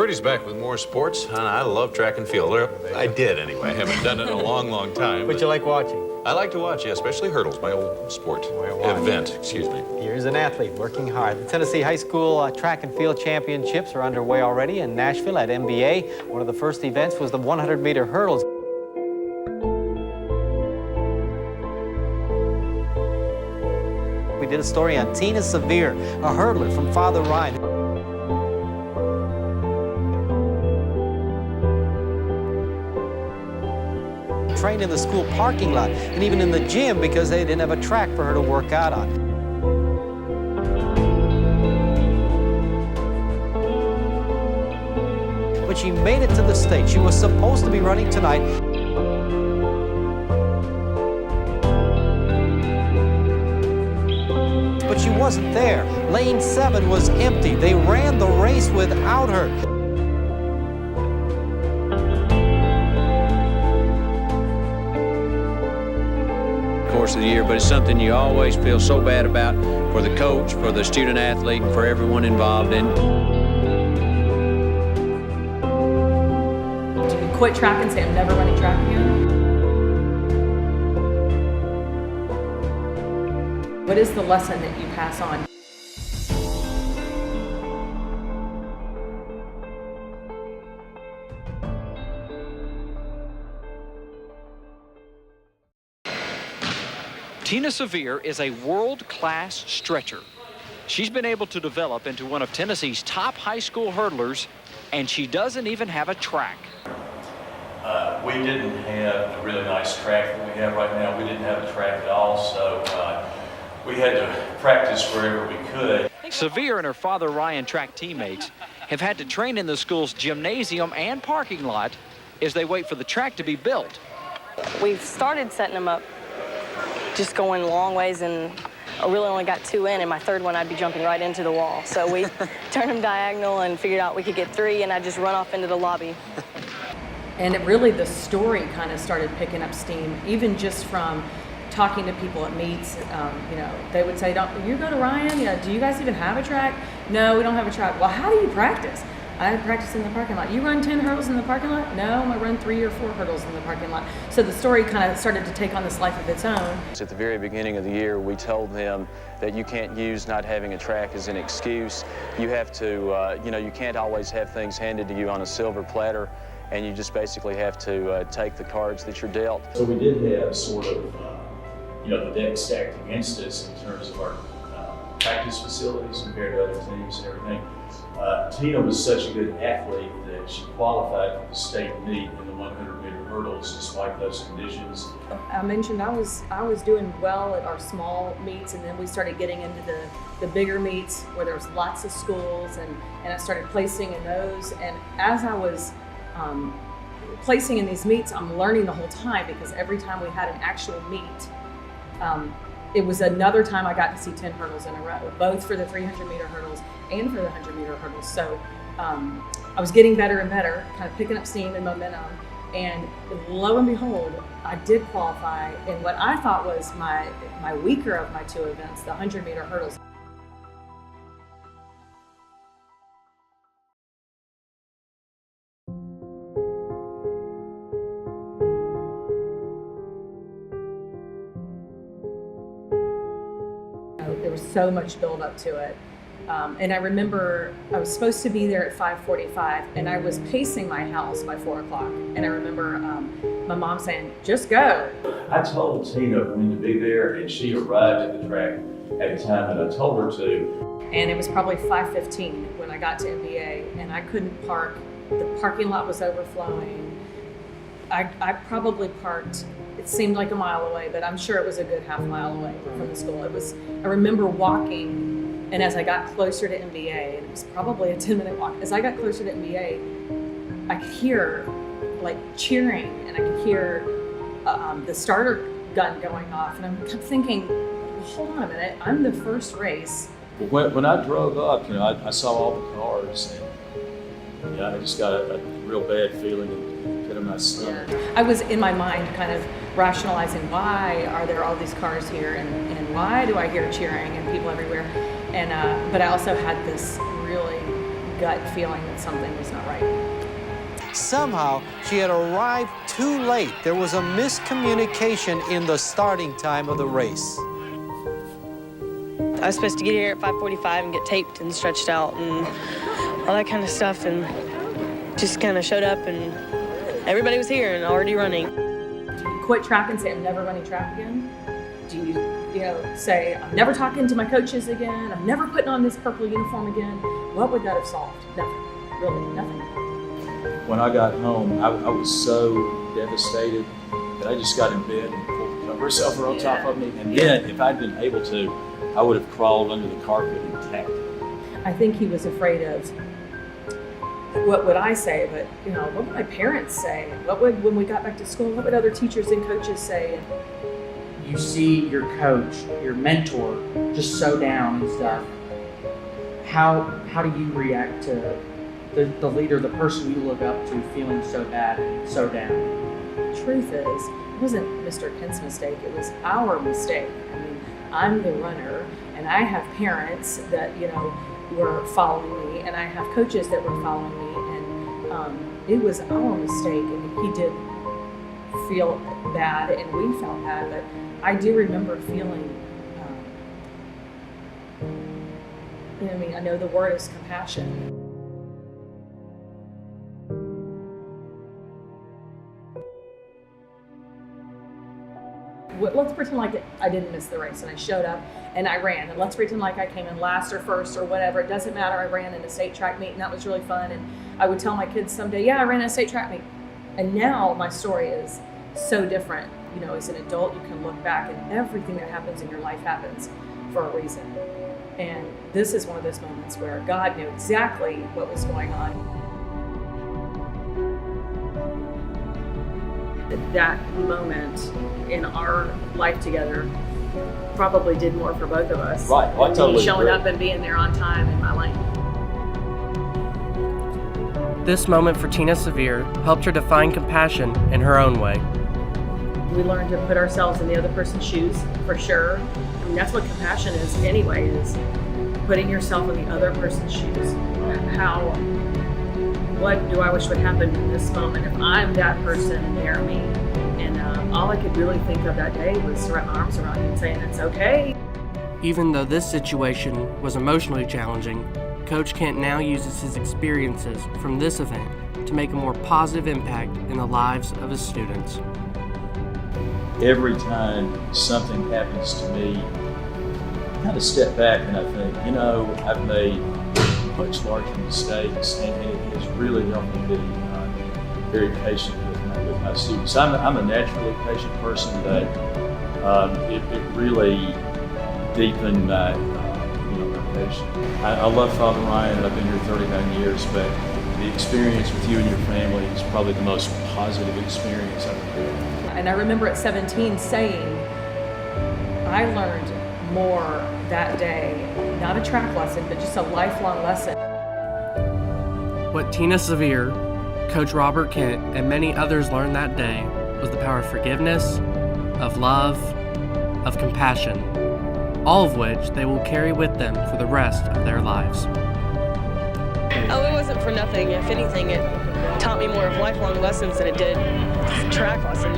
Birdie's back with more sports, and I love track and field. I did, anyway. I haven't done it in a long, long time. But you like watching? I like to watch, yeah, especially hurdles, my old sport. Event, excuse me. Here's an athlete working hard. The Tennessee High School Track and Field Championships are underway already in Nashville at MBA. One of the first events was the 100-meter hurdles. We did a story on Tina Sevier, a hurdler from Father Ryan. Trained in the school parking lot and even in the gym because they didn't have a track for her to work out on. But she made it to the state. She was supposed to be running tonight. But she wasn't there. Lane 7 was empty. They ran the race without her. Course of the year, but it's something you always feel so bad about for the coach, for the student athlete, and for everyone involved in. Do you quit track and say I'm never running track again? What is the lesson that you pass on? Tina Sevier is a world-class stretcher. She's been able to develop into one of Tennessee's top high school hurdlers, and she doesn't even have a track. We didn't have a really nice track that we have right now. We didn't have a track at all, so we had to practice wherever we could. Sevier and her father Ryan track teammates have had to train in the school's gymnasium and parking lot as they wait for the track to be built. We've started setting them up just going long ways, and I really only got 2 in, and my third one I'd be jumping right into the wall. So we turned them diagonal and figured out we could get 3, and I'd just run off into the lobby. And it really, the story kind of started picking up steam, even just from talking to people at meets. You know, they would say, "Don't you go to Ryan? You know, do you guys even have a track?" "No, we don't have a track." "Well, how do you practice?" "I practice in the parking lot." "You run 10 hurdles in the parking lot?" "No, I run 3 or 4 hurdles in the parking lot." So the story kind of started to take on this life of its own. At the very beginning of the year, we told them that you can't use not having a track as an excuse. You have to, you know, you can't always have things handed to you on a silver platter, and you just basically have to take the cards that you're dealt. So we did have sort of, you know, the deck stacked against us in terms of our practice facilities compared to other teams and everything. Tina was such a good athlete that she qualified for the state meet in the 100-meter hurdles despite those conditions. I mentioned I was doing well at our small meets, and then we started getting into the bigger meets where there was lots of schools, and I started placing in those. And as I was placing in these meets, I'm learning the whole time, because every time we had an actual meet, it was another time I got to see 10 hurdles in a row, both for the 300-meter hurdles and for the 100-meter hurdles. So I was getting better and better, kind of picking up steam and momentum. And lo and behold, I did qualify in what I thought was my weaker of my 2 events, the 100-meter hurdles. There was so much build up to it. And I remember I was supposed to be there at 5:45, and I was pacing my house by 4 o'clock. And I remember my mom saying, "Just go." I told Tina when to be there, and she arrived at the track at the time that I told her to. And it was probably 5:15 when I got to MBA, and I couldn't park. The parking lot was overflowing. I probably parked, it seemed like a mile away, but I'm sure it was a good half mile away from the school. I remember walking. And as I got closer to MBA, and it was probably a 10-minute walk, as I got closer to MBA, I could hear like cheering, and I could hear the starter gun going off. And I kept thinking, well, hold on a minute, I'm the first race. When I drove up, you know, I saw all the cars, and I just got a real bad feeling in the pit of my stomach. I was in my mind kind of rationalizing, why are there all these cars here, and why do I hear cheering and people everywhere? And but I also had this really gut feeling that something was not right. Somehow, she had arrived too late. There was a miscommunication in the starting time of the race. I was supposed to get here at 5:45 and get taped and stretched out and all that kind of stuff, and just kind of showed up and everybody was here and already running. Do you quit track and say, I'm never running track again? Do you say, I'm never talking to my coaches again, I'm never putting on this purple uniform again? What would that have solved? Nothing, really, nothing. When I got home, I was so devastated that I just got in bed and pulled the covers over on top of me. And then, if I'd been able to, I would have crawled under the carpet and tacked it. I think he was afraid of, what would I say, but what would my parents say? When we got back to school, what would other teachers and coaches say? You see your coach, your mentor, just so down and stuff. How do you react to the leader, the person you look up to, feeling so bad and so down? The truth is, it wasn't Mr. Kent's mistake, it was our mistake. I mean, I'm the runner, and I have parents that, were following me, and I have coaches that were following me, and it was our mistake, and he did feel bad, and we felt bad, but I do remember feeling, I know the word is compassion. Let's pretend like I didn't miss the race and I showed up and I ran, and let's pretend like I came in last or first or whatever. It doesn't matter. I ran in a state track meet and that was really fun, and I would tell my kids someday, yeah, I ran in a state track meet. And now my story is so different. As an adult, you can look back and everything that happens in your life happens for a reason. And this is one of those moments where God knew exactly what was going on. That moment in our life together probably did more for both of us. Right, well, I totally showing agree. up and being there on time in my lane. This moment for Tina Sevier helped her define compassion in her own way. We learned to put ourselves in the other person's shoes, for sure. I mean, that's what compassion is anyway, is putting yourself in the other person's shoes. What do I wish would happen in this moment if I'm that person near me? And all I could really think of that day was to wrap my arms around you and saying, it's okay. Even though this situation was emotionally challenging, Coach Kent now uses his experiences from this event to make a more positive impact in the lives of his students. Every time something happens to me, I kind of step back and I think, I've made much larger mistakes, and it has really helped me be very patient with my students. I'm a naturally patient person, but it really deepened my patience. I love Father Ryan, and I've been here 39 years, but the experience with you and your family is probably the most positive experience I've ever had. And I remember at 17 saying, I learned more that day, not a track lesson, but just a lifelong lesson. What Tina Sevier, Coach Robert Kent, and many others learned that day was the power of forgiveness, of love, of compassion, all of which they will carry with them for the rest of their lives. Oh, it wasn't for nothing. If anything, it taught me more of lifelong lessons than it did track lesson,